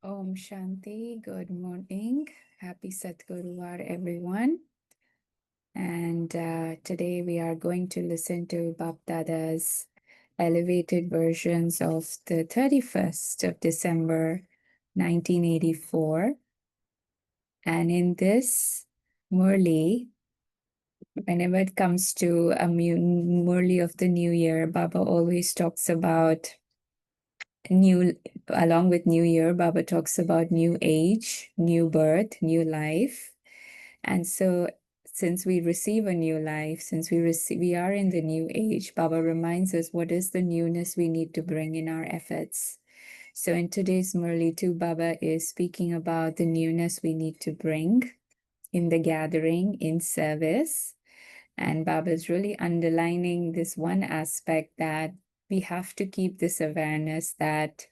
Om Shanti, good morning. Happy Satguruvar, everyone. And today we are going to listen to Bap Dada's elevated versions of the 31st of December, 1984. And in this Murli, whenever it comes to a Murli of the New Year, Baba always talks about along with New Year, Baba talks about new age, new birth, new life. And so since we receive a new life, since we are in the new age, Baba reminds us what is the newness we need to bring in our efforts. So in today's Murli too, Baba is speaking about the newness we need to bring in the gathering, in service. And Baba is really underlining this one aspect that we have to keep this awareness that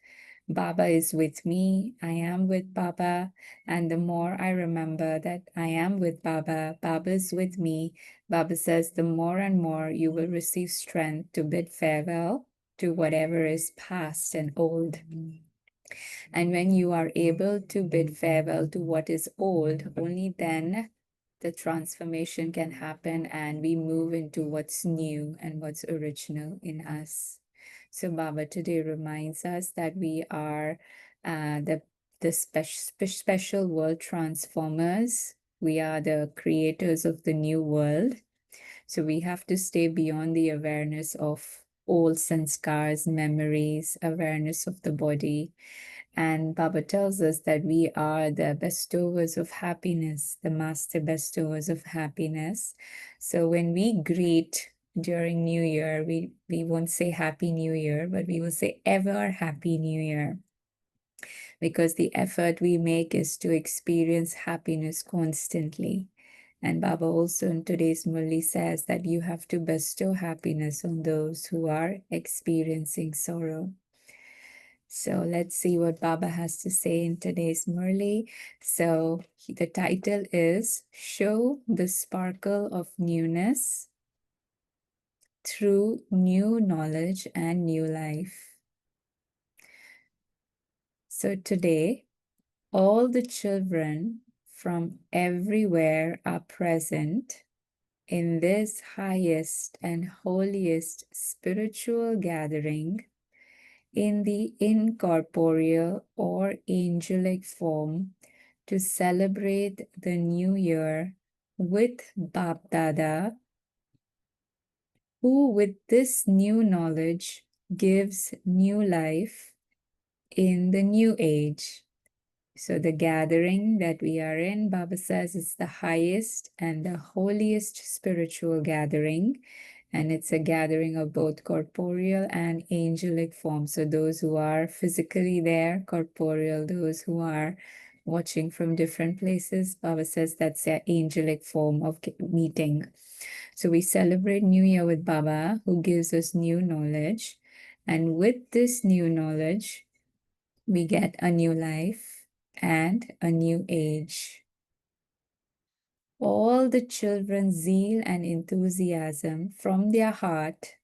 Baba is with me, I am with Baba, and the more I remember that I am with Baba, Baba is with me, Baba says the more and more you will receive strength to bid farewell to whatever is past and old. And when you are able to bid farewell to what is old, only then the transformation can happen and we move into what's new and what's original in us. So Baba today reminds us that we are the special world transformers. We are the creators of the new world. So we have to stay beyond the awareness of old sanskars, memories, awareness of the body. And Baba tells us that we are the bestowers of happiness, the master bestowers of happiness. So when we greet during New Year, we won't say Happy New Year, but we will say ever Happy New Year. Because the effort we make is to experience happiness constantly. And Baba also in today's Murli says that you have to bestow happiness on those who are experiencing sorrow. So let's see what Baba has to say in today's Murli. So the title is Show the Sparkle of Newness Through New Knowledge and New Life. So today, all the children from everywhere are present in this highest and holiest spiritual gathering in the incorporeal or angelic form to celebrate the new year with Bap Dada, who with this new knowledge gives new life in the new age. So the gathering that we are in, Baba says, is the highest and the holiest spiritual gathering. And it's a gathering of both corporeal and angelic forms. So those who are physically there, corporeal, those who are watching from different places, Baba says that's their angelic form of meeting. So we celebrate New Year with Baba, who gives us new knowledge. And with this new knowledge, we get a new life and a new age. All the children's zeal and enthusiasm from their heart,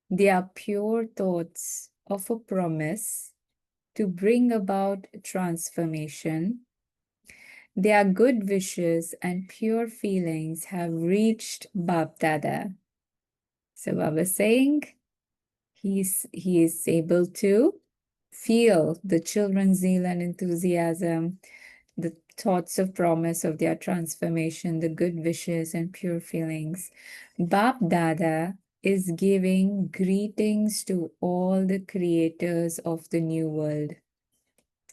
their pure thoughts of a promise to bring about transformation, their good wishes and pure feelings have reached Bap Dada. So Baba saying he is able to feel the children's zeal and enthusiasm, the thoughts of promise of their transformation, the good wishes and pure feelings. Bap Dada is giving greetings to all the creators of the new world.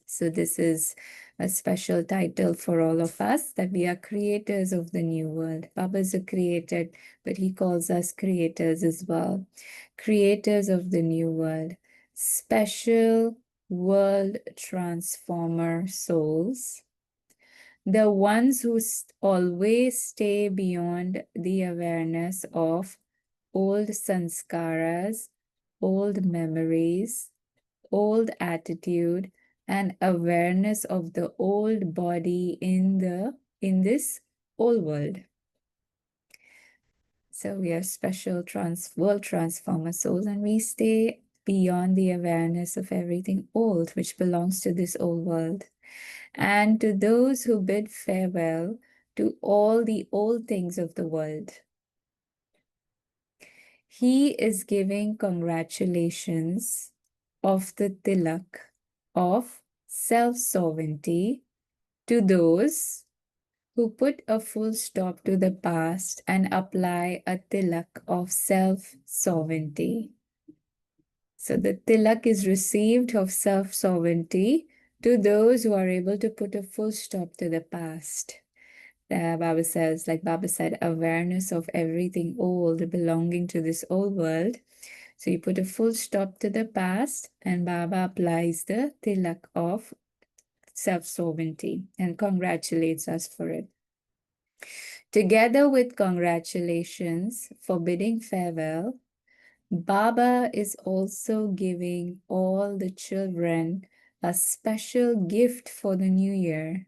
So this is a special title for all of us, that we are creators of the new world. Baba is a creator, but he calls us creators as well. Creators of the new world. Special world transformer souls. The ones who always stay beyond the awareness of old sanskaras, old memories, old attitude, and awareness of the old body in this old world. So we are special world transformer souls, and we stay beyond the awareness of everything old, which belongs to this old world. And to those who bid farewell to all the old things of the world, he is giving congratulations of the tilak of self-sovereignty to those who put a full stop to the past and apply a tilak of self-sovereignty. So the tilak is received of self-sovereignty to those who are able to put a full stop to the past. Baba says, like Baba said, awareness of everything old belonging to this old world. So you put a full stop to the past, and Baba applies the tilak of self-sovereignty and congratulates us for it. Together with congratulations for bidding farewell, Baba is also giving all the children a special gift for the new year.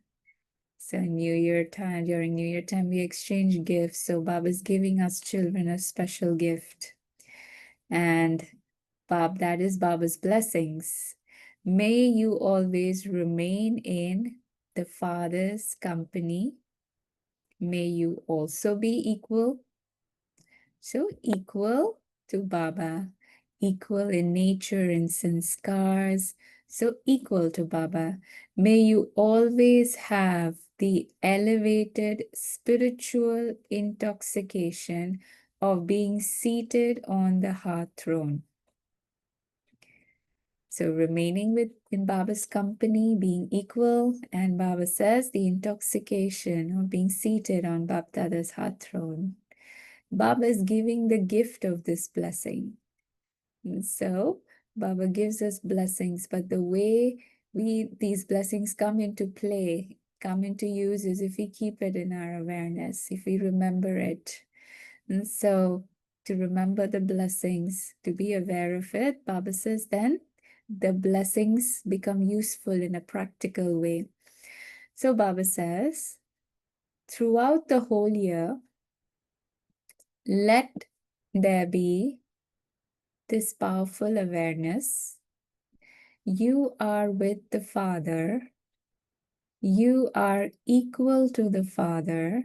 So New Year time, during New Year time, we exchange gifts. So Baba's giving us children a special gift. And that is Baba's blessings. May you always remain in the Father's company. May you also be equal. So equal to Baba, equal in nature and sanskars, so equal to Baba. May you always have the elevated spiritual intoxication of being seated on the heart throne. So remaining in Baba's company, being equal, and Baba says the intoxication of being seated on Bapdada's heart throne. Baba is giving the gift of this blessing. And so Baba gives us blessings, but the way these blessings come into play, come into use is if we keep it in our awareness, if we remember it. And so to remember the blessings, to be aware of it, Baba says then the blessings become useful in a practical way. So Baba says, throughout the whole year, let there be this powerful awareness. You are with the Father. You are equal to the Father,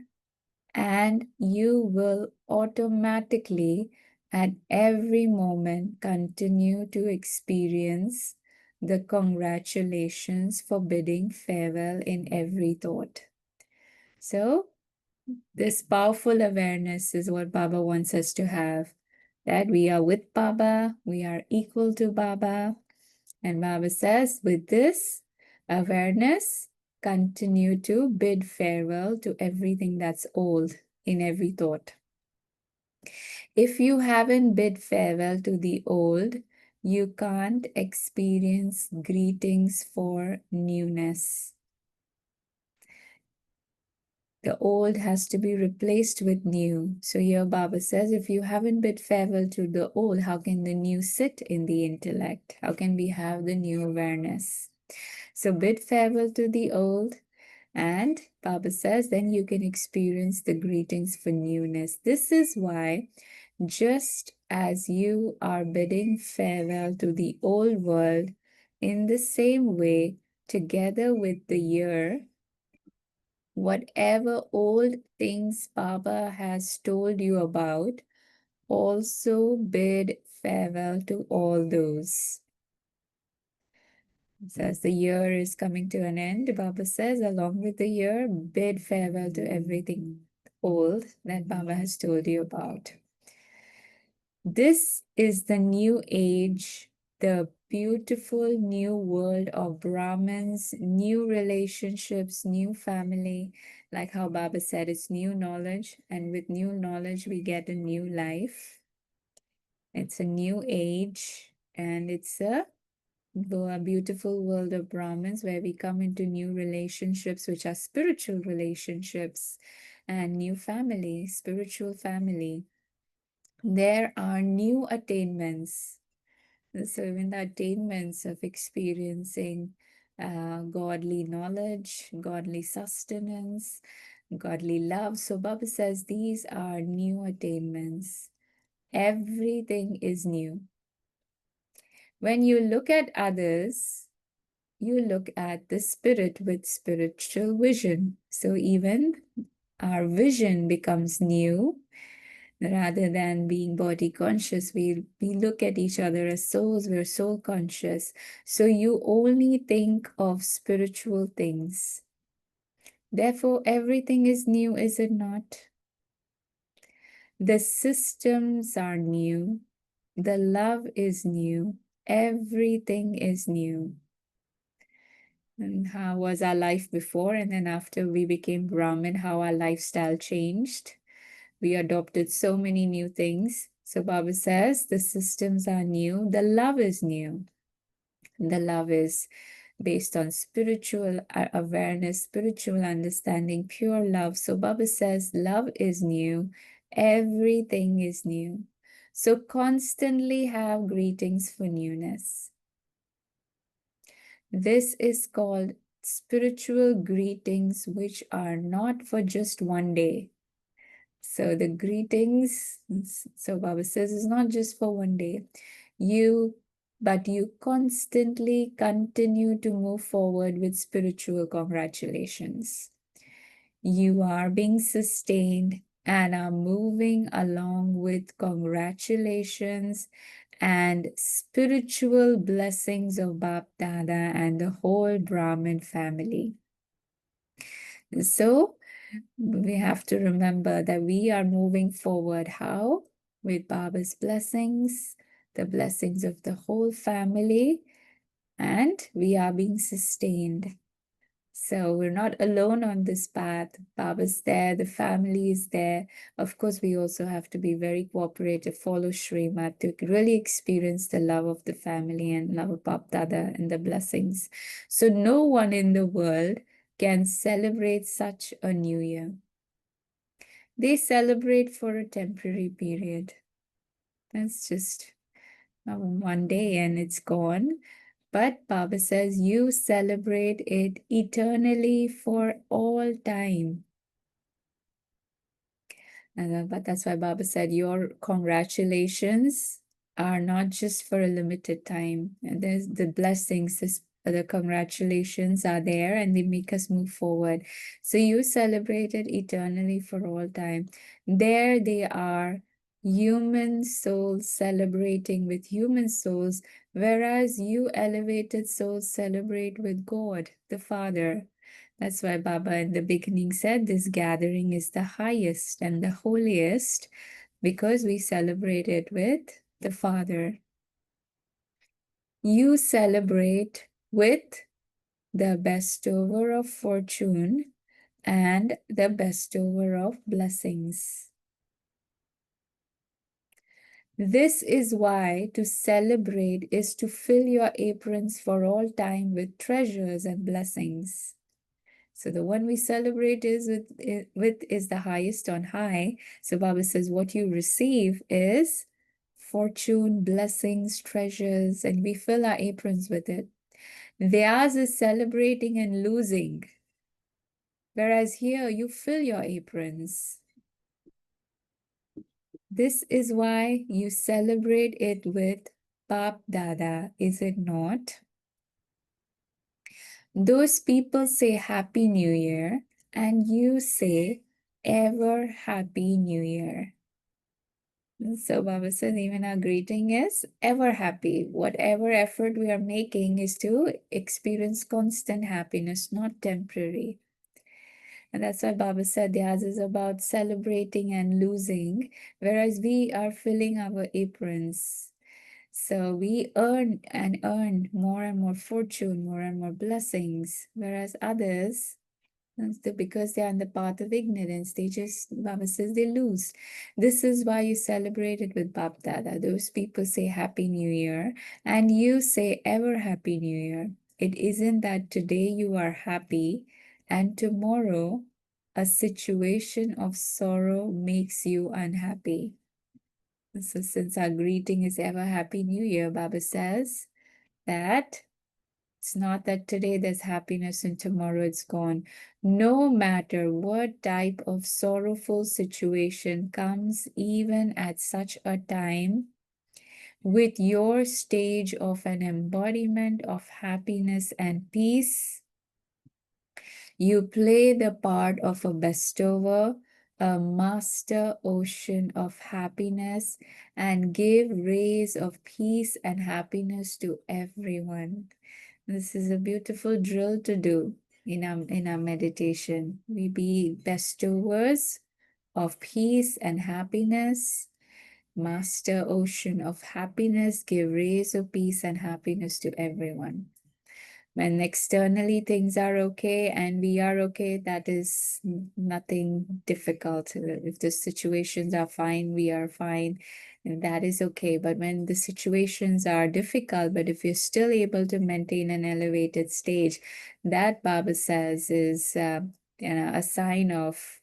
and you will automatically at every moment continue to experience the congratulations for bidding farewell in every thought. So this powerful awareness is what Baba wants us to have, that we are with Baba, we are equal to Baba. And Baba says, with this awareness, continue to bid farewell to everything that's old in every thought. If you haven't bid farewell to the old, you can't experience greetings for newness. The old has to be replaced with new. So here Baba says, if you haven't bid farewell to the old, how can the new sit in the intellect? How can we have the new awareness? So bid farewell to the old, and Baba says, then you can experience the greetings for newness. This is why, just as you are bidding farewell to the old world, in the same way, together with the year, whatever old things Baba has told you about, also bid farewell to all those. So as the year is coming to an end, Baba says, along with the year, bid farewell to everything old that Baba has told you about. This is the new age, the beautiful new world of Brahmins, new relationships, new family. Like how Baba said, it's new knowledge, and with new knowledge, we get a new life. It's a new age, and it's a beautiful world of Brahmins where we come into new relationships, which are spiritual relationships, and new family, spiritual family. There are new attainments. So even the attainments of experiencing godly knowledge, godly sustenance, godly love. So Baba says these are new attainments. Everything is new. When you look at others, you look at the spirit with spiritual vision. So even our vision becomes new. Rather than being body conscious, we look at each other as souls, we're soul conscious. So you only think of spiritual things. Therefore, everything is new, is it not? The systems are new. The love is new. Everything is new. And how was our life before? And then after we became Brahmin, how our lifestyle changed. We adopted so many new things. So Baba says the systems are new. The love is new. The love is based on spiritual awareness, spiritual understanding, pure love. So Baba says love is new. Everything is new. So constantly have greetings for newness. This is called spiritual greetings, which are not for just one day. So the greetings, so Baba says, is not just for one day. But you constantly continue to move forward with spiritual congratulations. You are being sustained and are moving along with congratulations and spiritual blessings of Bap Dada and the whole Brahmin family. So we have to remember that we are moving forward. How? With Baba's blessings, the blessings of the whole family, and we are being sustained. So we're not alone on this path. Baba's there, the family is there. Of course, we also have to be very cooperative, follow Srimad to really experience the love of the family and love of Bap Dada and the blessings. So no one in the world can celebrate such a new year. They celebrate for a temporary period. That's just one day and it's gone. But Baba says you celebrate it eternally for all time. But that's why Baba said your congratulations are not just for a limited time. And there's the blessings, the congratulations are there and they make us move forward. So you celebrate it eternally for all time. There they are, human souls celebrating with human souls, whereas you elevated souls celebrate with God, the Father. That's why Baba in the beginning said this gathering is the highest and the holiest because we celebrate it with the Father. You celebrate with the bestower of fortune and the bestower of blessings. This is why to celebrate is to fill your aprons for all time with treasures and blessings. So the one we celebrate is is the highest on high. So Baba says what you receive is fortune, blessings, treasures, and we fill our aprons with it. Theirs is celebrating and losing. Whereas here you fill your aprons. This is why you celebrate it with Bap Dada, is it not? Those people say Happy New Year, and you say ever Happy New Year. So Baba says even our greeting is ever happy. Whatever effort we are making is to experience constant happiness, not temporary. And that's why Baba said theirs is about celebrating and losing, whereas we are filling our aprons. So we earn and earn more and more fortune, more and more blessings, whereas others, because they are on the path of ignorance, they just, Baba says, they lose. This is why you celebrate it with Bap Dada. Those people say Happy New Year, and you say ever Happy New Year. It isn't that today you are happy, and tomorrow a situation of sorrow makes you unhappy. So since our greeting is ever Happy New Year, Baba says that it's not that today there's happiness and tomorrow it's gone. No matter what type of sorrowful situation comes, even at such a time, with your stage of an embodiment of happiness and peace. You play the part of a bestower, a master ocean of happiness, and give rays of peace and happiness to everyone. This is a beautiful drill to do in our meditation. We be bestowers of peace and happiness, master ocean of happiness, give rays of peace and happiness to everyone. When externally things are okay and we are okay, that is nothing difficult. If the situations are fine, we are fine, and that is okay. But when the situations are difficult, but if you're still able to maintain an elevated stage, that Baba says is a sign of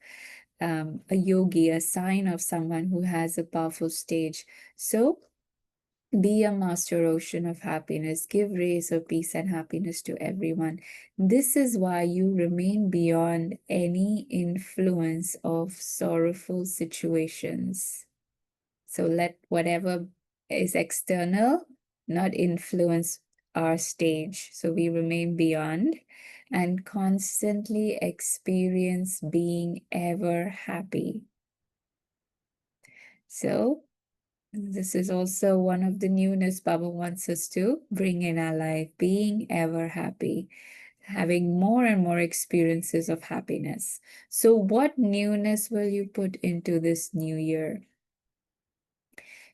a yogi, a sign of someone who has a powerful stage. So be a master ocean of happiness. Give rays of peace and happiness to everyone. This is why you remain beyond any influence of sorrowful situations. So let whatever is external not influence our stage. So we remain beyond and constantly experience being ever happy. So this is also one of the newness Baba wants us to bring in our life, being ever happy, having more and more experiences of happiness. So what newness will you put into this new year?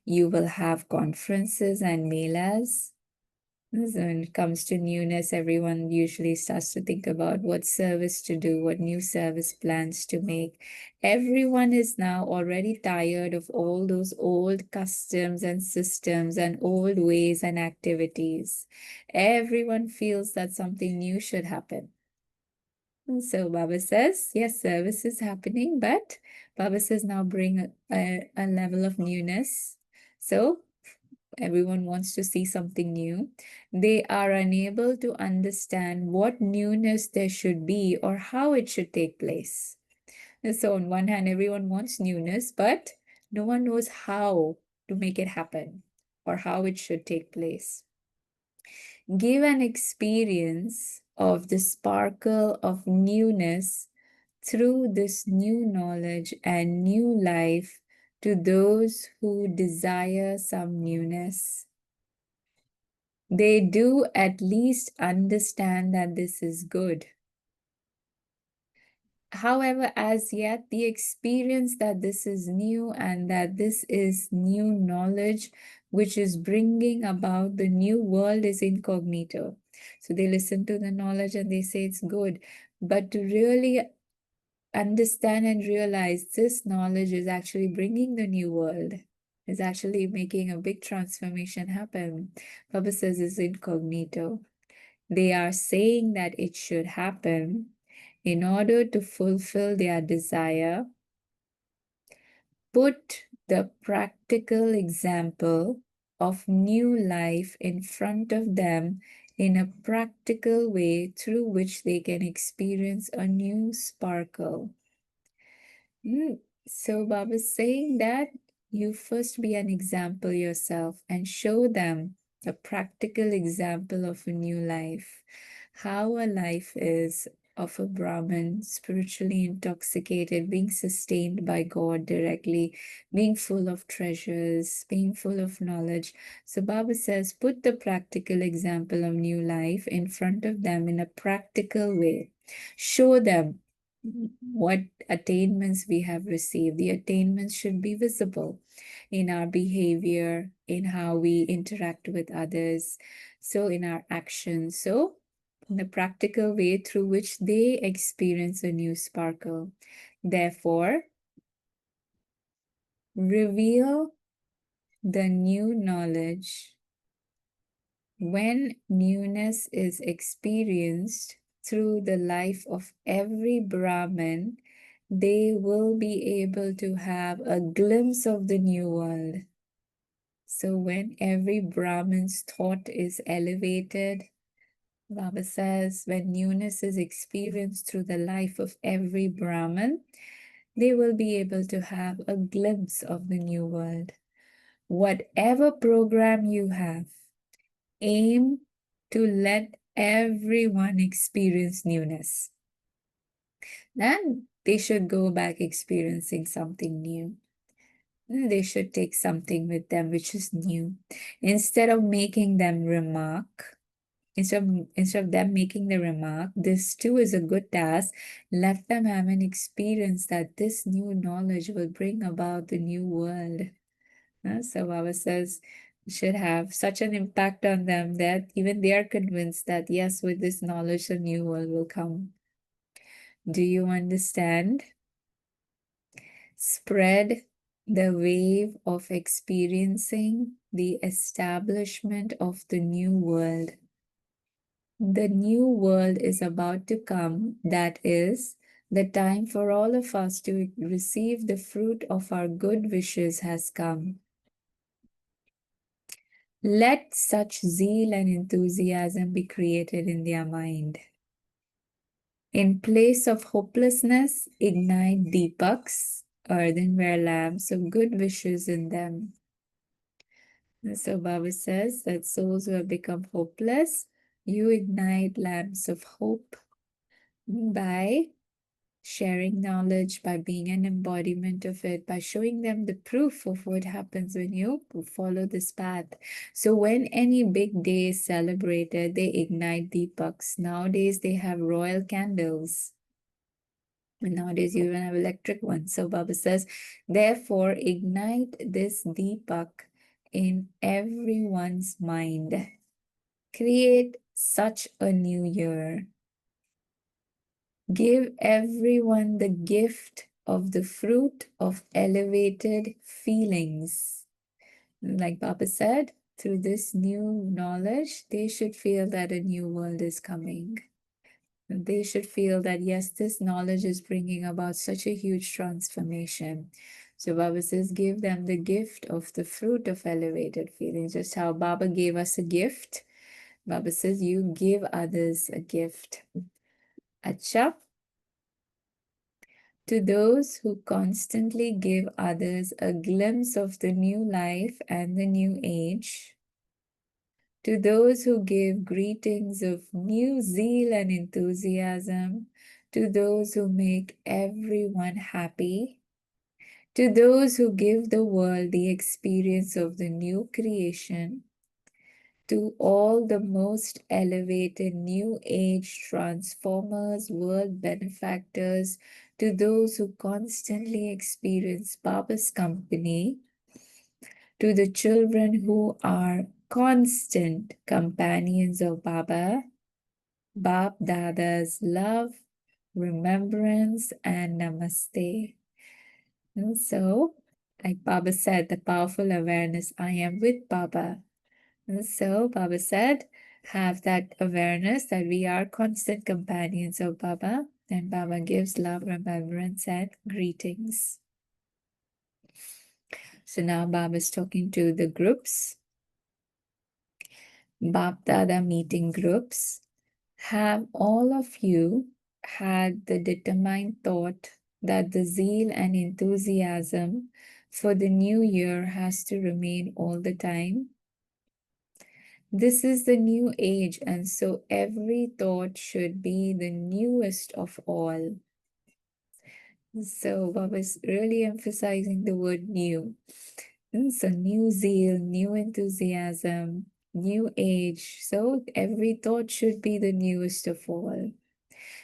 You will have conferences and melas. So when it comes to newness, everyone usually starts to think about what service to do, what new service plans to make. Everyone is now already tired of all those old customs and systems and old ways and activities. Everyone feels that something new should happen. And so Baba says, yes, service is happening, but Baba says now bring a level of newness. So everyone wants to see something new. They are unable to understand what newness there should be or how it should take place. And so, on one hand, everyone wants newness, but no one knows how to make it happen or how it should take place. Give an experience of the sparkle of newness through this new knowledge and new life to those who desire some newness. They do at least understand that this is good. However, as yet, the experience that this is new and that this is new knowledge, which is bringing about the new world, is incognito. So they listen to the knowledge and they say it's good. But to really understand and realize this knowledge is actually bringing the new world, is actually making a big transformation happen, Baba says is incognito. They are saying that it should happen in order to fulfill their desire. Put the practical example of new life in front of them in a practical way through which they can experience a new sparkle. So Baba is saying that you first be an example yourself and show them a practical example of a new life, how a life is of a Brahmin, spiritually intoxicated, being sustained by God directly, being full of treasures, being full of knowledge. So Baba says, put the practical example of new life in front of them in a practical way. Show them what attainments we have received. The attainments should be visible in our behavior, in how we interact with others, so in our actions. So in the practical way through which they experience a new sparkle. Therefore, reveal the new knowledge. When newness is experienced through the life of every Brahmin, they will be able to have a glimpse of the new world. So when every Brahmin's thought is elevated, Baba says, when newness is experienced through the life of every Brahmin, they will be able to have a glimpse of the new world. whatever program you have, aim to let everyone experience newness. Then they should go back experiencing something new. They should take something with them which is new. Instead of making them remark, instead of them making the remark, this too is a good task. Let them have an experience that this new knowledge will bring about the new world. So Baba says it should have such an impact on them that even they are convinced that yes, with this knowledge, a new world will come. Do you understand? Spread the wave of experiencing the establishment of the new world. The new world is about to come. That is, the time for all of us to receive the fruit of our good wishes has come. Let such zeal and enthusiasm be created in their mind. In place of hopelessness, ignite deepaks, earthenware lamps of good wishes in them. And so Baba says that souls who have become hopeless, you ignite lamps of hope by sharing knowledge, by being an embodiment of it, by showing them the proof of what happens when you follow this path. So when any big day is celebrated, they ignite deepaks. Nowadays, they have royal candles. And nowadays, you even have electric ones. So Baba says, therefore, ignite this deepak in everyone's mind. Create such a new year. Give everyone the gift of the fruit of elevated feelings. Like Baba said, through this new knowledge, they should feel that a new world is coming. They should feel that, yes, this knowledge is bringing about such a huge transformation. So Baba says, give them the gift of the fruit of elevated feelings. Just how Baba gave us a gift, Baba says, you give others a gift. Acha. To those who constantly give others a glimpse of the new life and the new age, to those who give greetings of new zeal and enthusiasm, to those who make everyone happy, to those who give the world the experience of the new creation, to all the most elevated new age transformers, world benefactors, to those who constantly experience Baba's company, to the children who are constant companions of Baba, Bab Dada's love, remembrance, and namaste. And so, like Baba said, the powerful awareness, I am with Baba. And so, Baba said, have that awareness that we are constant companions of Baba, and Baba gives love, remembrance, and greetings. So now Baba is talking to the groups. Bab Dada meeting groups. Have all of you had the determined thought that the zeal and enthusiasm for the new year has to remain all the time? This is the new age, and so every thought should be the newest of all. So Baba is really emphasizing the word new. So new zeal, new enthusiasm, new age. So every thought should be the newest of all.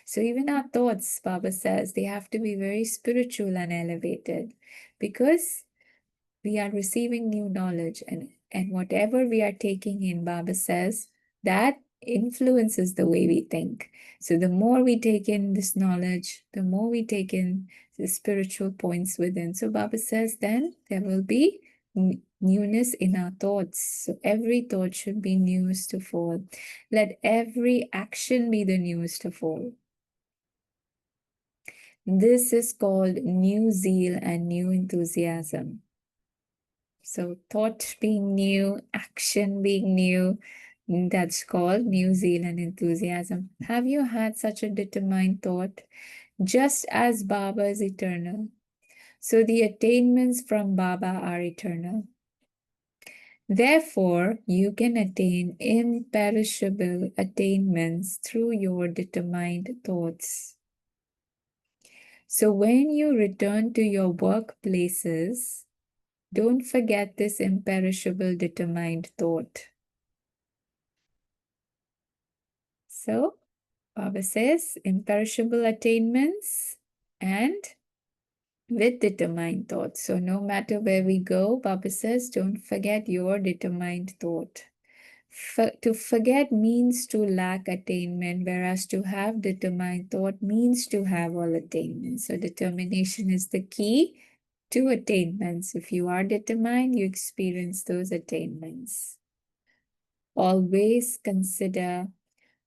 So even our thoughts, Baba says, they have to be very spiritual and elevated because we are receiving new knowledge, and whatever we are taking in, Baba says, that influences the way we think. So the more we take in this knowledge, the more we take in the spiritual points within. So Baba says, then there will be newness in our thoughts. So every thought should be newest of all. Let every action be the newest of all. This is called new zeal and new enthusiasm. So thought being new, action being new, that's called new zeal and enthusiasm. Have you had such a determined thought? Just as Baba is eternal, so the attainments from Baba are eternal. Therefore, you can attain imperishable attainments through your determined thoughts. So when you return to your workplaces, don't forget this imperishable determined thought. So, Baba says, imperishable attainments and with determined thought. So no matter where we go, Baba says, don't forget your determined thought. To forget means to lack attainment, whereas to have determined thought means to have all attainments. So determination is the key to attainments. If you are determined, you experience those attainments. Always consider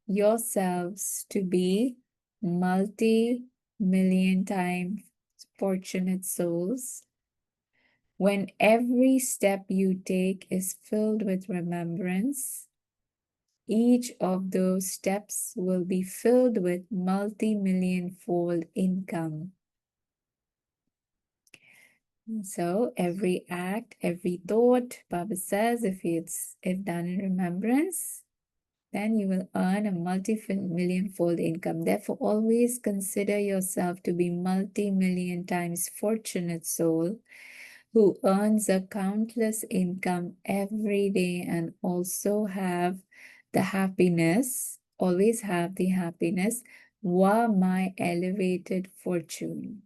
yourselves to be multi-million times fortunate souls when every step you take is filled with remembrance. Each of those steps will be filled with multi-million-fold income. So every act, every thought, Baba says, if done in remembrance, then you will earn a multi-million-fold income. Therefore, always consider yourself to be multi-million times fortunate soul who earns a countless income every day and also have the happiness, always have the happiness, wa my elevated fortune.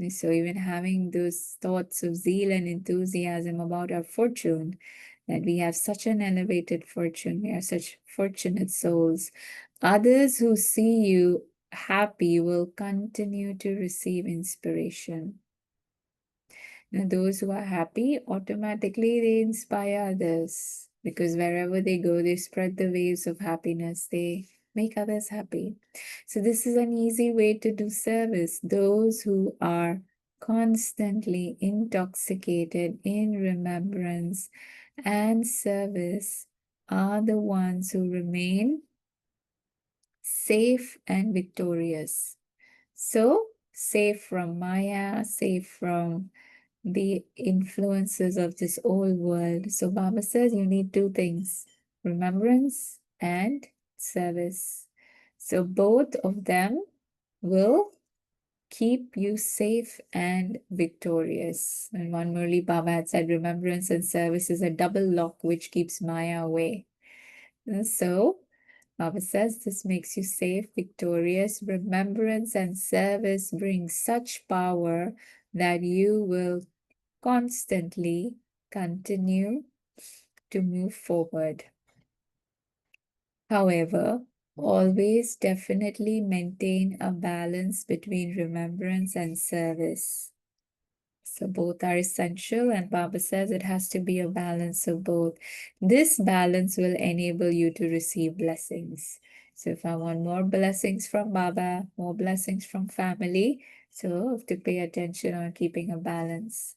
So even having those thoughts of zeal and enthusiasm about our fortune, that we have such an elevated fortune, we are such fortunate souls. Others who see you happy will continue to receive inspiration. And those who are happy, automatically they inspire others, because wherever they go, they spread the waves of happiness. They make others happy. So this is an easy way to do service. Those who are constantly intoxicated in remembrance and service are the ones who remain safe and victorious. So safe from Maya, safe from the influences of this old world. So Baba says you need two things, remembrance and service. So both of them will keep you safe and victorious. And one Murli Baba had said, remembrance and service is a double lock which keeps Maya away. So Baba says this makes you safe, victorious. Remembrance and service bring such power that you will constantly continue to move forward. However, always definitely maintain a balance between remembrance and service. So both are essential, and Baba says it has to be a balance of both. This balance will enable you to receive blessings. So if I want more blessings from Baba, more blessings from family, so I have to pay attention on keeping a balance.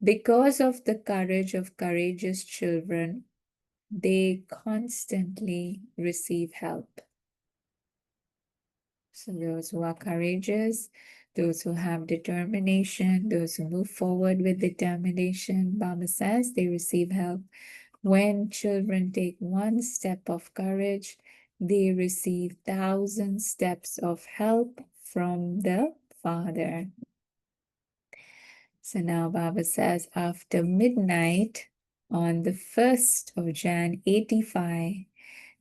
Because of the courage of courageous children, they constantly receive help. So those who are courageous, those who have determination, those who move forward with determination, Baba says they receive help. When children take one step of courage, they receive 1,000 steps of help from the Father. So now Baba says after midnight on the 1st of Jan 85,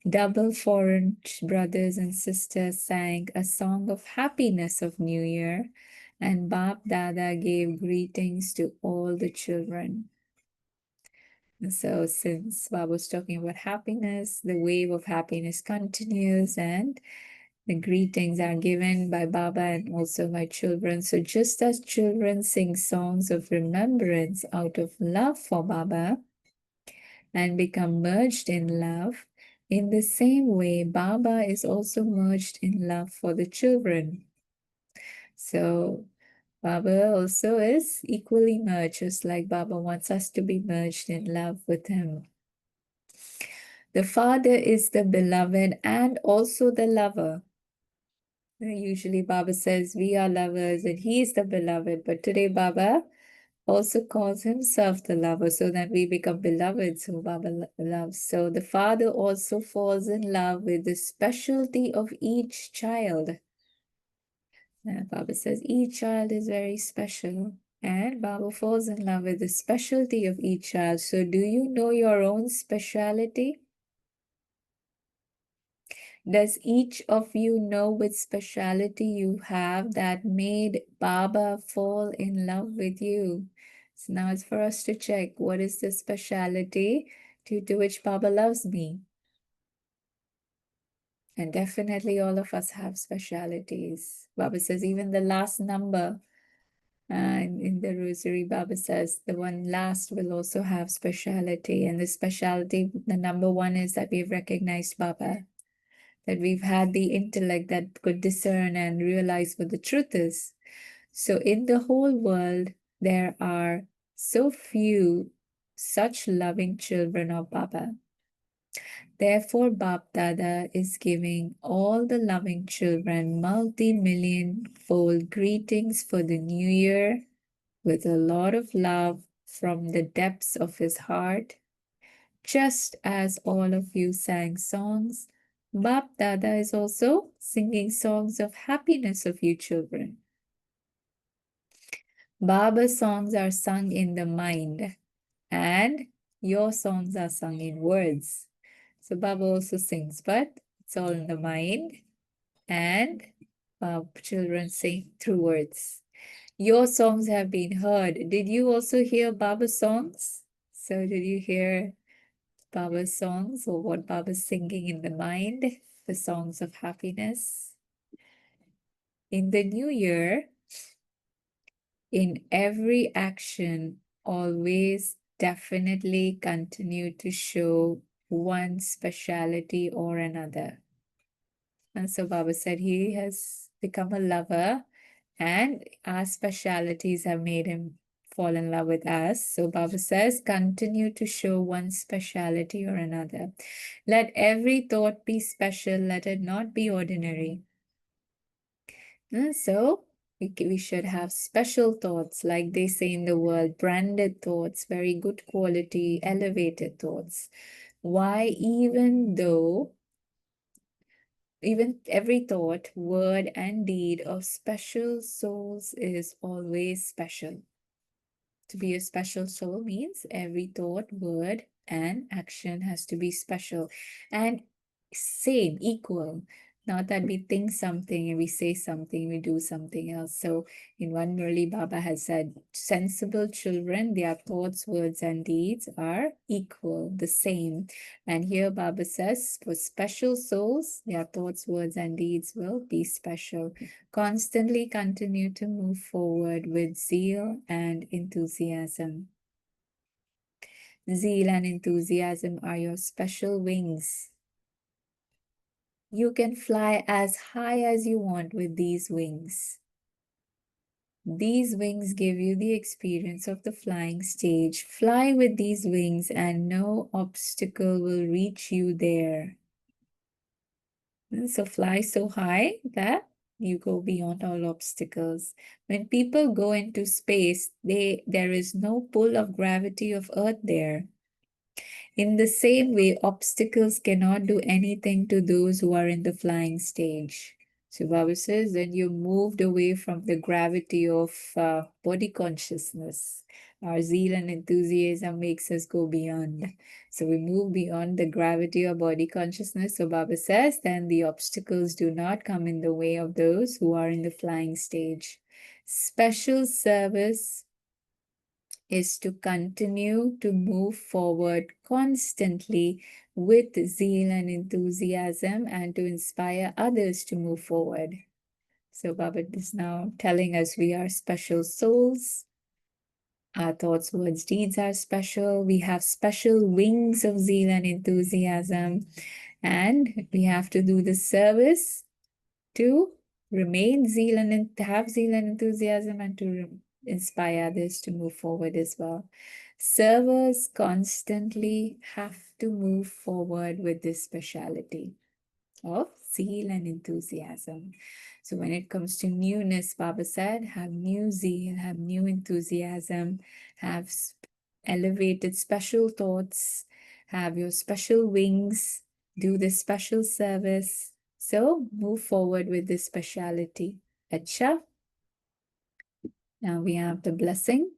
double foreign brothers and sisters sang a song of happiness of New Year, and Bab Dada gave greetings to all the children. And so since Baba was talking about happiness, the wave of happiness continues, and the greetings are given by Baba and also my children. So just as children sing songs of remembrance out of love for Baba and become merged in love, in the same way, Baba is also merged in love for the children. So Baba also is equally merged, just like Baba wants us to be merged in love with him. The Father is the beloved and also the lover. Usually Baba says we are lovers and he is the beloved, but today Baba also calls himself the lover, so that we become beloved. So Baba loves. So the father also falls in love with the specialty of each child. Baba says each child is very special. And Baba falls in love with the specialty of each child. So do you know your own speciality? Does each of you know which speciality you have that made Baba fall in love with you? So now it's for us to check what is the speciality due to which Baba loves me. And definitely all of us have specialities. Baba says even the last number in the rosary, Baba says the one last will also have speciality. And the speciality, the number one is that we've recognized Baba, that we've had the intellect that could discern and realize what the truth is. So in the whole world, there are so few such loving children of Baba. Therefore, Bap Dada is giving all the loving children multi-million fold greetings for the new year with a lot of love from the depths of his heart. Just as all of you sang songs, Bap Dada is also singing songs of happiness of you children. Baba's songs are sung in the mind, and your songs are sung in words. So Baba also sings, but it's all in the mind, and children sing through words. Your songs have been heard. Did you also hear Baba's songs? So did you hear Baba's songs, or what Baba's singing in the mind? The songs of happiness. In the new year, in every action, always definitely continue to show one speciality or another. And so Baba said he has become a lover, and our specialities have made him fall in love with us. So Baba says, continue to show one speciality or another. Let every thought be special, let it not be ordinary. And so we should have special thoughts, like they say in the world, branded thoughts, very good quality, elevated thoughts. Why? Even every thought, word, and deed of special souls is always special. To be a special soul means every thought, word, and action has to be special and same, equal. Not that we think something and we say something, we do something else. So in one Murli, Baba has said, sensible children, their thoughts, words, and deeds are equal, the same. And here Baba says, for special souls, their thoughts, words, and deeds will be special. Constantly continue to move forward with zeal and enthusiasm. Zeal and enthusiasm are your special wings. You can fly as high as you want with these wings. These wings give you the experience of the flying stage. Fly with these wings and no obstacle will reach you there. So fly so high that you go beyond all obstacles. When people go into space, there is no pull of gravity of Earth there. In the same way, obstacles cannot do anything to those who are in the flying stage. So Baba says, then you moved away from the gravity of body consciousness. Our zeal and enthusiasm makes us go beyond. So we move beyond the gravity of body consciousness. So Baba says, then the obstacles do not come in the way of those who are in the flying stage. Special service is to continue to move forward constantly with zeal and enthusiasm and to inspire others to move forward. So Baba is now telling us we are special souls. Our thoughts, words, deeds are special. We have special wings of zeal and enthusiasm. And we have to do the service to remain zeal and have zeal and enthusiasm and to inspire others to move forward as well. Servers constantly have to move forward with this speciality of zeal and enthusiasm. So when it comes to newness, Baba said, have new zeal, have new enthusiasm, have elevated special thoughts, have your special wings, do this special service. So move forward with this speciality. Acha. Now we have the blessing.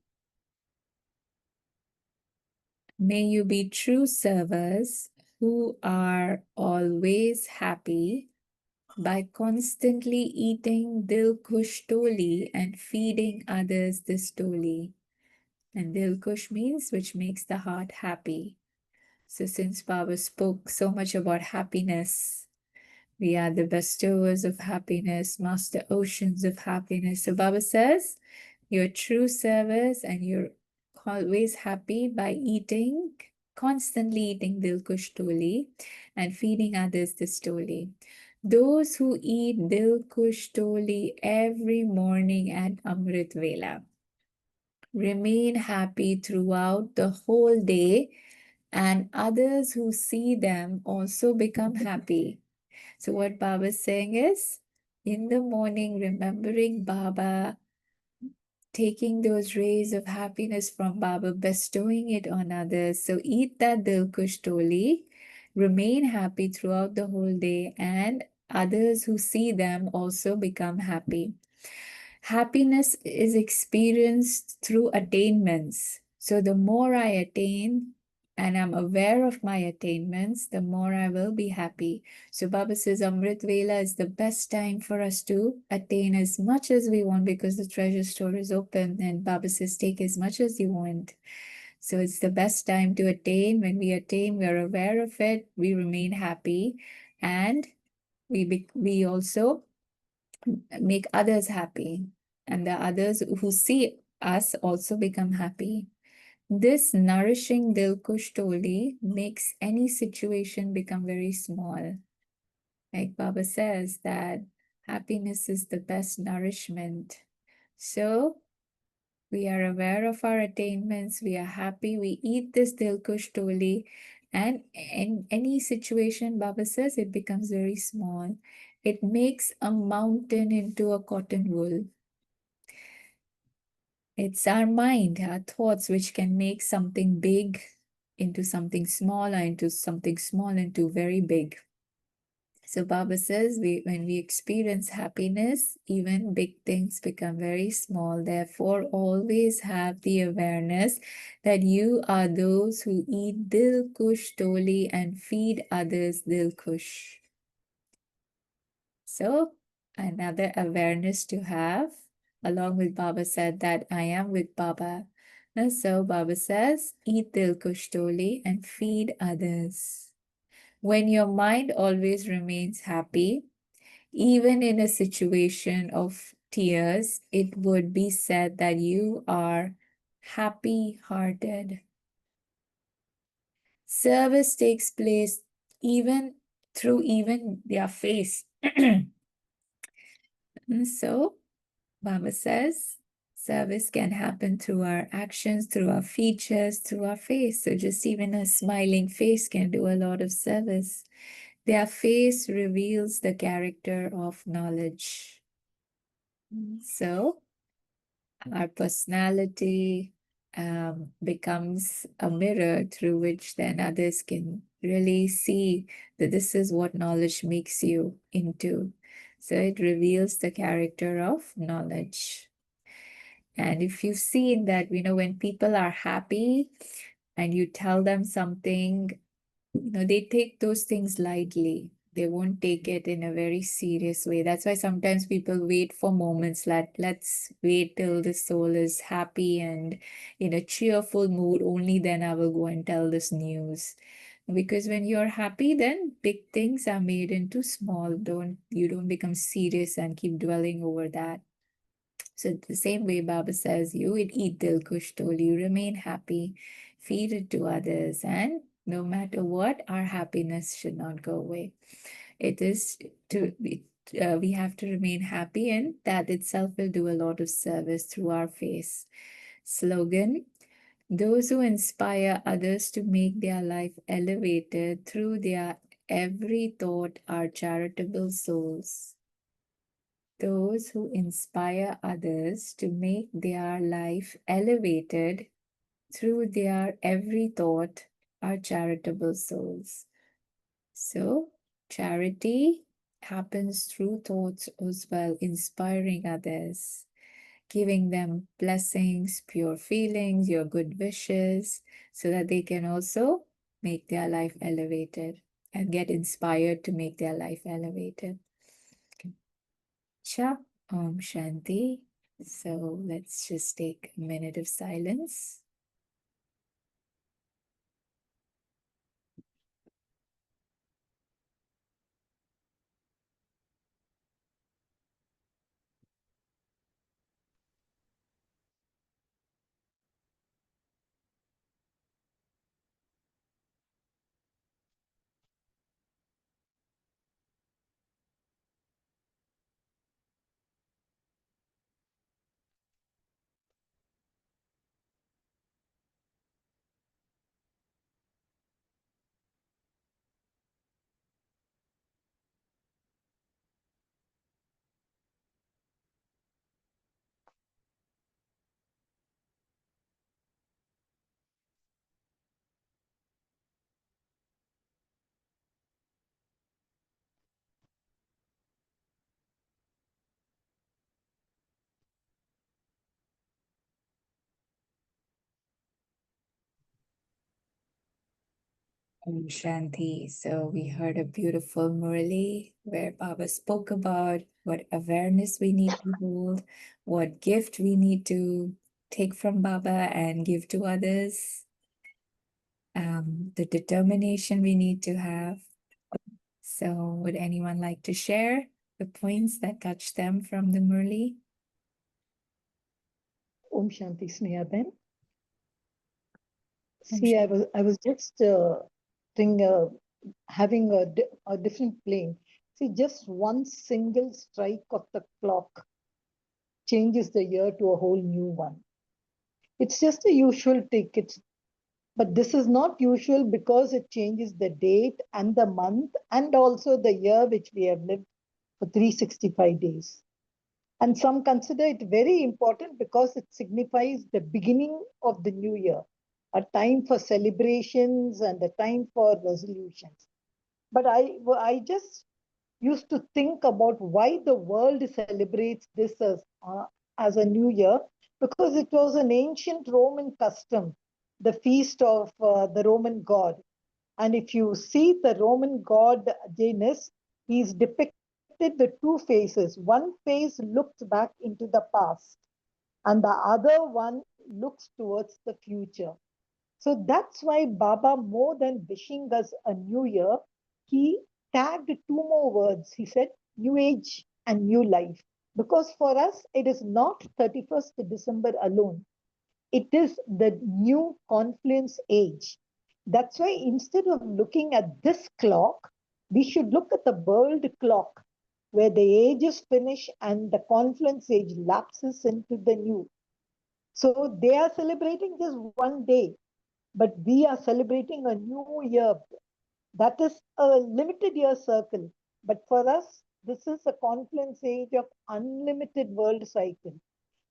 May you be true servers who are always happy by constantly eating Dil Kush Toli and feeding others this Toli. And Dil Kush means which makes the heart happy. So since Baba spoke so much about happiness, we are the bestowers of happiness, master oceans of happiness. So Baba says, you're true servers and you're always happy by eating, constantly eating Dil Kush Toli and feeding others this Toli. Those who eat Dil Kush Toli every morning at Amrit Vela remain happy throughout the whole day, and others who see them also become happy. So what Baba is saying is, in the morning, remembering Baba, taking those rays of happiness from Baba, bestowing it on others. So eat that Dilkush Toli, remain happy throughout the whole day, and others who see them also become happy. Happiness is experienced through attainments. So the more I attain and I'm aware of my attainments, the more I will be happy. So Baba says Amrit Vela is the best time for us to attain as much as we want because the treasure store is open, and Baba says take as much as you want. So it's the best time to attain. When we attain, we are aware of it, we remain happy, and we also make others happy, and the others who see us also become happy. This nourishing Dilkush Toli makes any situation become very small. Like Baba says that happiness is the best nourishment. So we are aware of our attainments, we are happy, we eat this Dilkush Toli, and in any situation, Baba says, it becomes very small. It makes a mountain into a cotton wool. It's our mind, our thoughts, which can make something big into something small, or into something small into very big. So Baba says when we experience happiness, even big things become very small. Therefore, always have the awareness that you are those who eat Dil Kush Toli and feed others Dil Kush. So another awareness to have, along with Baba said that I am with Baba. And so Baba says, eat Dil Kush Toli and feed others. When your mind always remains happy, even in a situation of tears, it would be said that you are happy-hearted. Service takes place even through even their face. So Baba says, service can happen through our actions, through our features, through our face. So just even a smiling face can do a lot of service. Their face reveals the character of knowledge. So our personality becomes a mirror through which then others can really see that this is what knowledge makes you into. So it reveals the character of knowledge. And if you've seen that, when people are happy and you tell them something, they take those things lightly. They won't take it in a very serious way. That's why sometimes people wait for moments like, let's wait till the soul is happy and in a cheerful mood. Only then I will go and tell this news. Because when you're happy, then big things are made into small. You don't become serious and keep dwelling over that. So the same way Baba says, you would eat Dil Kush Tol, you remain happy, feed it to others, and no matter what, our happiness should not go away. It is we have to remain happy, and that itself will do a lot of service through our face. Slogan: those who inspire others to make their life elevated through their every thought are charitable souls. those who inspire others to make their life elevated through their every thought are charitable souls. So, charity happens through thoughts as well, inspiring others, giving them blessings, pure feelings, your good wishes, so that they can also make their life elevated and get inspired to make their life elevated. Cha, Om Shanti. So let's just take a minute of silence. Om Shanti. So we heard a beautiful Murli where Baba spoke about what awareness we need to hold, what gift we need to take from Baba and give to others, the determination we need to have. So would anyone like to share the points that touched them from the Murli? Om Shanti Sneha Ben. See, I was just having a different plane. See, just one single strike of the clock changes the year to a whole new one. It's just a usual tick. But this is not usual because it changes the date and the month and also the year which we have lived for 365 days. And some consider it very important because it signifies the beginning of the new year, a time for celebrations and a time for resolutions. But I just used to think about why the world celebrates this as a new year, because it was an ancient Roman custom, the feast of the Roman god. And if you see the Roman god Janus, he's depicted with two faces. One face looks back into the past, and the other one looks towards the future. So that's why Baba, more than wishing us a new year, he tagged two more words. He said, new age and new life. Because for us, it is not 31st December alone. It is the new confluence age. That's why instead of looking at this clock, we should look at the world clock, where the ages finish and the confluence age lapses into the new. So they are celebrating just one day, but we are celebrating a new year. That is a limited year circle. But for us, this is a confluence age of unlimited world cycle.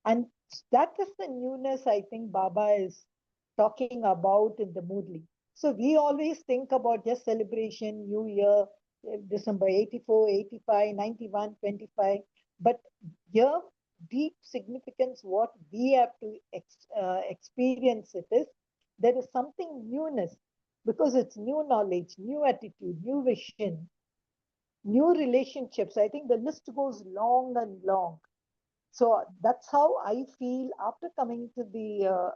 And that is the newness I think Baba is talking about in the Murli. So we always think about just celebration, New Year, December 84, 85, 91, 25. But here, deep significance, what we have to experience it is there is something newness because it's new knowledge, new attitude, new vision, new relationships. I think the list goes long and long. So that's how I feel after coming to the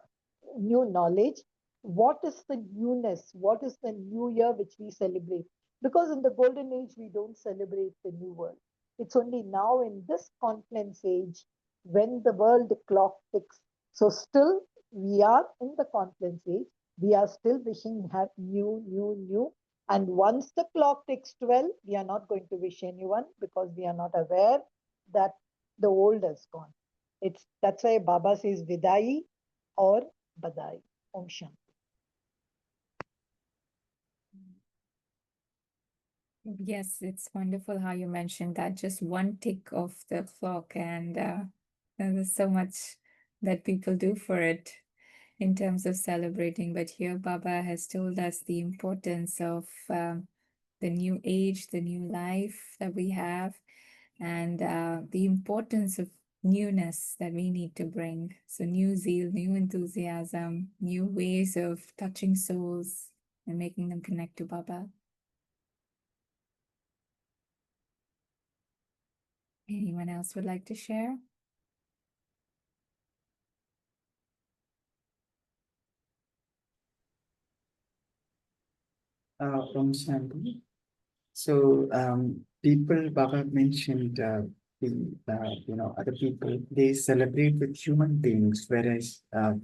new knowledge. What is the newness? What is the new year which we celebrate? Because in the golden age, we don't celebrate the new world. It's only now in this confluence age when the world clock ticks. So still we are in the confluence age. We are still wishing have new, new, new. And once the clock ticks 12, we are not going to wish anyone because we are not aware that the old has gone. That's why Baba says Vidai or Badai. Om Shanti. Yes, it's wonderful how you mentioned that. Just one tick of the clock, and there's so much that people do for it in terms of celebrating. But here, Baba has told us the importance of the new age, the new life that we have, and the importance of newness that we need to bring. So, new zeal, new enthusiasm, new ways of touching souls and making them connect to Baba. Anyone else would like to share? Shanti. So people, Baba mentioned, other people, they celebrate with human beings, whereas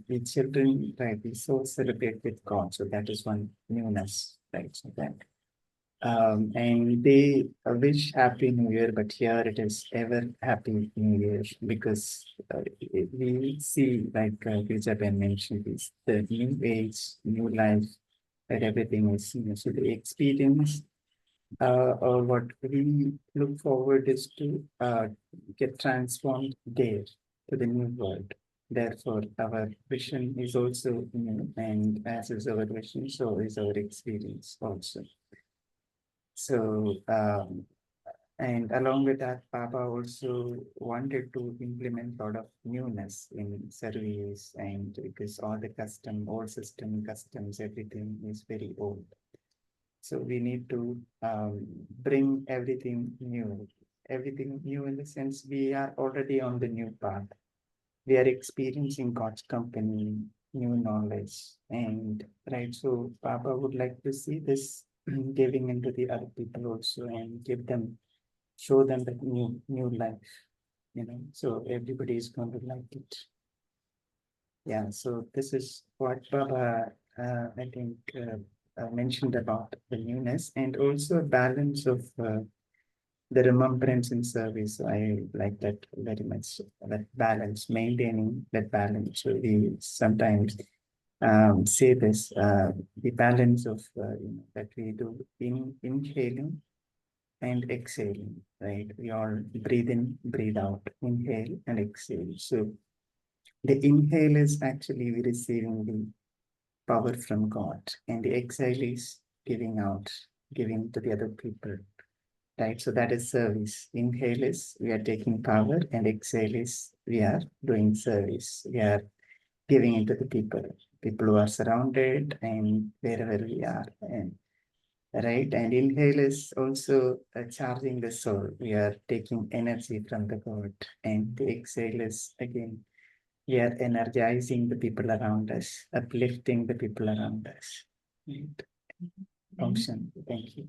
we children, right, we so celebrate with God. So that is one newness, right? So that, and they wish Happy New Year, but here it is ever Happy New Year because we see, like Vijayan mentioned, is the new age, new life, that everything is new. So the experience or what we look forward is to get transformed there to the new world. Therefore, our vision is also new, and as is our vision, so is our experience also. So, and along with that, Baba also wanted to implement a lot of newness in service, and because all the old system, customs, everything is very old. So we need to bring everything new in the sense we are already on the new path. We are experiencing God's company, new knowledge, and right. So Baba would like to see this giving into the other people also and show them the new life. So everybody is going to like it. Yeah. So this is what Baba, I think, mentioned about the newness and also balance of the remembrance and service. So I like that very much. That balance, maintaining that balance. So we sometimes say this: the balance of that we do in inhaling and exhaling. Right? We all breathe in, breathe out, inhale and exhale. So the inhale is actually we receiving the power from God, and the exhale is giving out, giving to the other people, right? So that is service. Inhale is we are taking power, and exhale is we are doing service. We are giving into the people who are surrounded and wherever we are, and right. And inhale is also charging the soul. We are taking energy from the God, and the exhale is again we are energizing the people around us, uplifting the people around us. Right. Function. Thank you.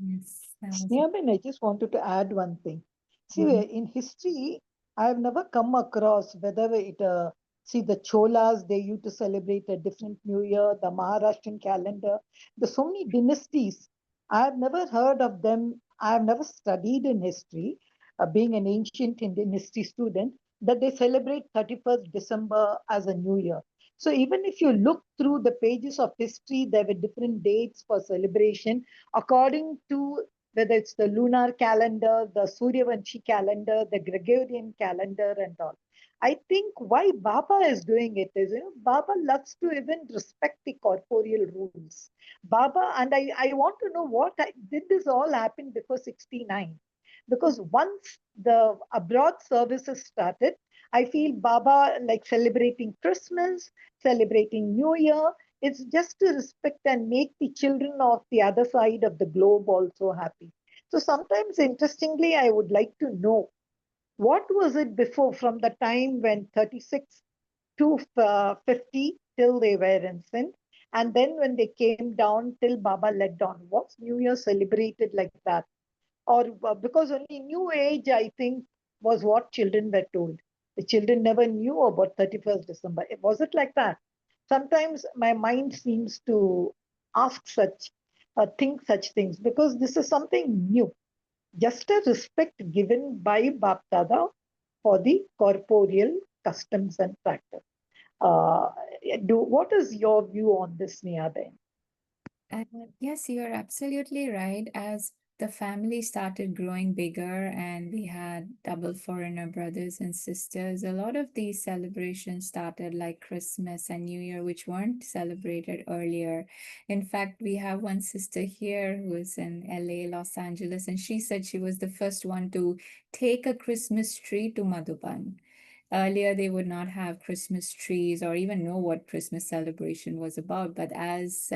Yes, that was Snehaben, I just wanted to add one thing. See, Mhm. in history, I have never come across whether see, the Cholas, they used to celebrate a different New Year, the Maharashtrian calendar. There's so many dynasties. I have never heard of them. I have never studied in history, being an ancient Indian history student, that they celebrate 31st December as a New Year. So even if you look through the pages of history, there were different dates for celebration according to whether it's the lunar calendar, the Suryavanshi calendar, the Gregorian calendar, and all. I think why Baba is doing it is, Baba loves to even respect the corporeal rules. Baba, and I want to know did this all happen before 69? Because once the abroad services started, I feel Baba like celebrating Christmas, celebrating New Year, it's just to respect and make the children of the other side of the globe also happy. So sometimes, interestingly, I would like to know what was it before from the time when 36 to 50 till they were infant, and then when they came down till Baba led down. Was New Year celebrated like that? Or because only New Age, I think, was what children were told. The children never knew about 31st December. Was it like that? Sometimes my mind seems to ask think such things because this is something new. Just a respect given by Bapdada for the corporeal customs and practice. Uh, what is your view on this, Neha? Yes, you're absolutely right. As the family started growing bigger and we had double foreigner brothers and sisters, a lot of these celebrations started like Christmas and New Year, which weren't celebrated earlier. In fact, we have one sister here who is in LA, Los Angeles, and she said she was the first one to take a Christmas tree to Madhuban. Earlier, they would not have Christmas trees or even know what Christmas celebration was about. But as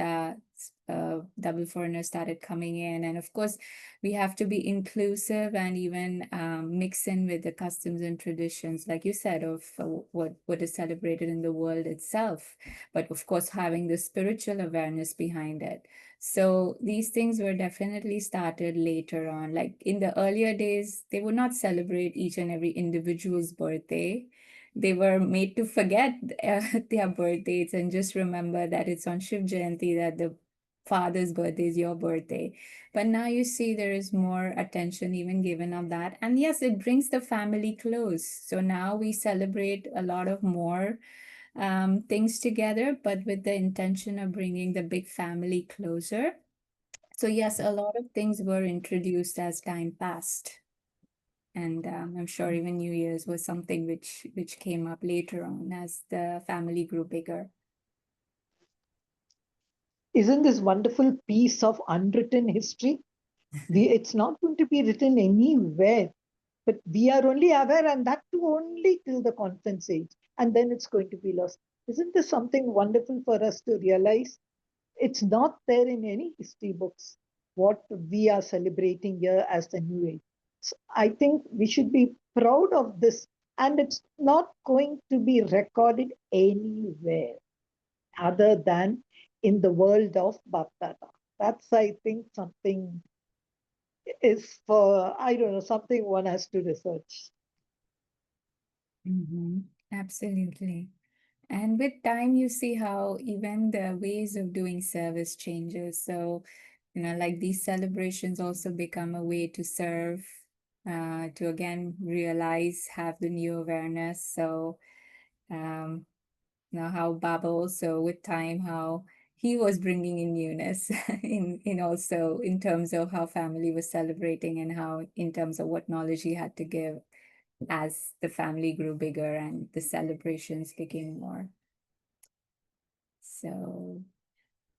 double foreigners started coming in, and of course, we have to be inclusive and even mix in with the customs and traditions, like you said, of what is celebrated in the world itself. But of course, having the spiritual awareness behind it. So these things were definitely started later on. Like in the earlier days, they would not celebrate each and every individual's birthday. They were made to forget their birth dates and just remember that it's on Shiv Jayanti that the father's birthday is your birthday. But now you see there is more attention even given of that. And yes, it brings the family close. So now we celebrate a lot of more things together, but with the intention of bringing the big family closer. So yes, a lot of things were introduced as time passed, and I'm sure even New Year's was something which came up later on as the family grew bigger. Isn't this wonderful piece of unwritten history? It's not going to be written anywhere, but we are only aware, and that too only till the conference age, and then it's going to be lost. Isn't this something wonderful for us to realize? It's not there in any history books what we are celebrating here as the new age. So I think we should be proud of this, and it's not going to be recorded anywhere other than in the world of Baptata. That's, I think, something is for, I don't know, something one has to research. Absolutely. And with time, you see how even the ways of doing service changes. So, like these celebrations also become a way to serve, to again realize, have the new awareness. So, um, how Baba also with time, how he was bringing in newness in also in terms of how family was celebrating and how in terms of what knowledge he had to give as the family grew bigger and the celebrations became more. So,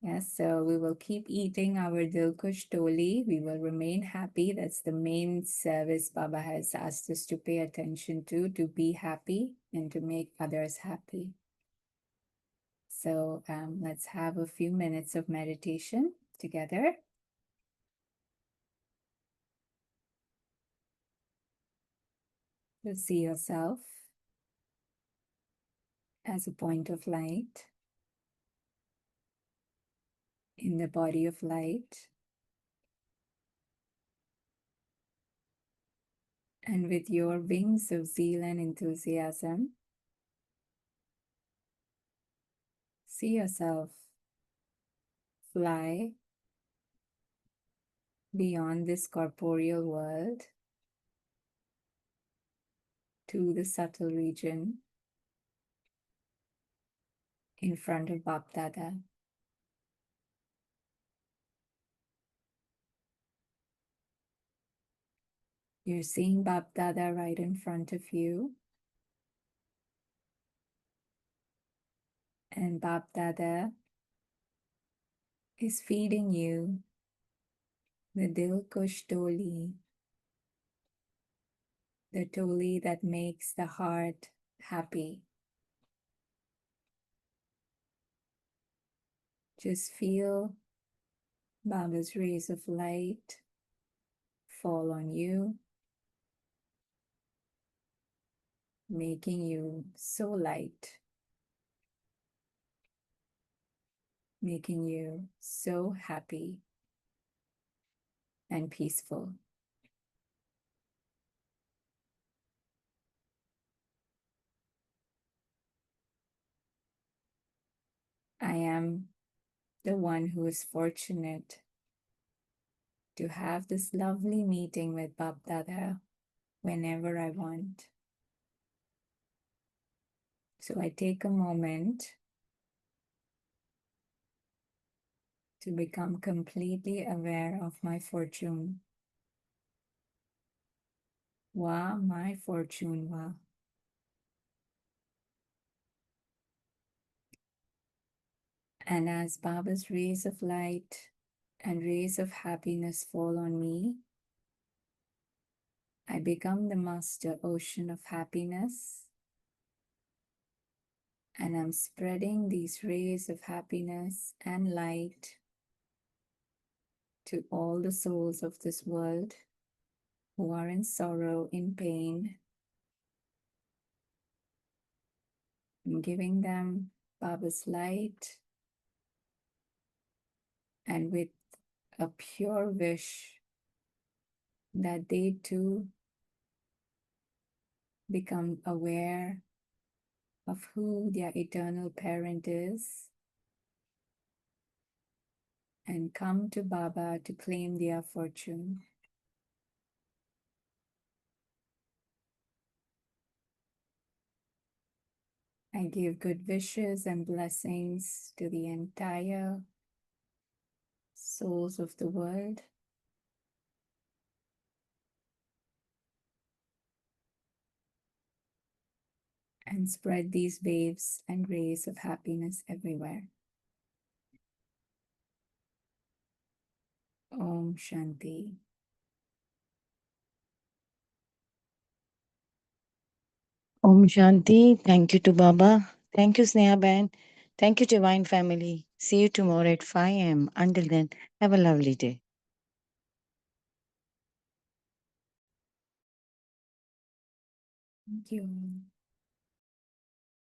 yes, so we will keep eating our Dilkush Toli. We will remain happy. That's the main service Baba has asked us to pay attention to be happy and to make others happy. So let's have a few minutes of meditation together. You'll see yourself as a point of light in the body of light. And with your wings of zeal and enthusiasm, see yourself fly beyond this corporeal world to the subtle region in front of Bapdada. You're seeing Bapdada right in front of you. And Bapdada is feeding you the Dilkush Toli, the Toli that makes the heart happy. Just feel Baba's rays of light fall on you, making you so light, making you so happy and peaceful. I am the one who is fortunate to have this lovely meeting with Bapdada whenever I want. So I take a moment to become completely aware of my fortune. Wow, my fortune, wow. And as Baba's rays of light and rays of happiness fall on me, I become the master ocean of happiness, and I'm spreading these rays of happiness and light to all the souls of this world who are in sorrow, in pain, and giving them Baba's light, and with a pure wish that they too become aware of who their eternal parent is and come to Baba to claim their fortune. I give good wishes and blessings to the entire souls of the world. And spread these waves and rays of happiness everywhere. Om Shanti. Om Shanti. Thank you to Baba. Thank you, Sneha Ben. Thank you, Divine Family. See you tomorrow at 5 a.m. Until then, have a lovely day. Thank you.